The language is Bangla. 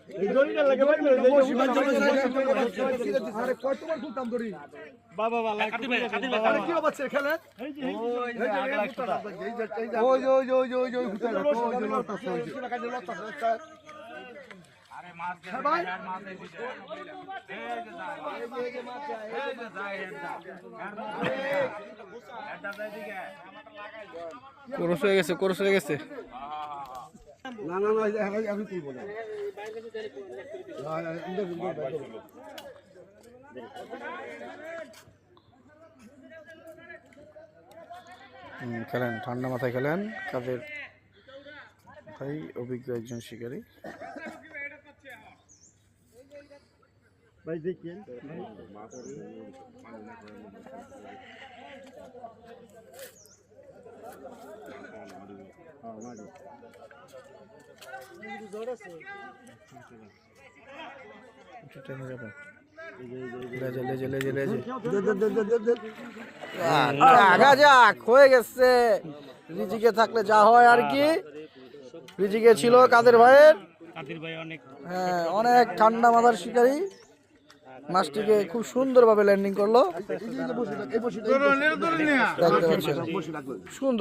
এই দড়িটা লাগে ভাই আরে কতবার খুলতাম দড়ি বাবা বাবা কাটি ভাই আরে কি হচ্ছে খেলে এই যে ওই যে আগলা একটা ওই ফুটা ওই যে লতা কাটে লতা আরে মাছ দে ভাই আর মাছ দে এই যে মাছ এই যে যায় এটা যায় দিকে কোরস হয়ে গেছে না আমি তুলবো না খেলেন ঠান্ডা মাথায় খেলেন কাদের ভাই অভিজ্ঞ একজন শিকারী ভাই দেখেন আগা যাক হয়ে গেছে রিজিকে থাকলে যা হয় আর কি রিজিকে ছিল কাদের ভাইয়ের হ্যাঁ অনেক ঠান্ডা মাথার শিকারী মাছটিকে খুব সুন্দরভাবে ল্যান্ডিং করলো দেখতে পাচ্ছেন সুন্দর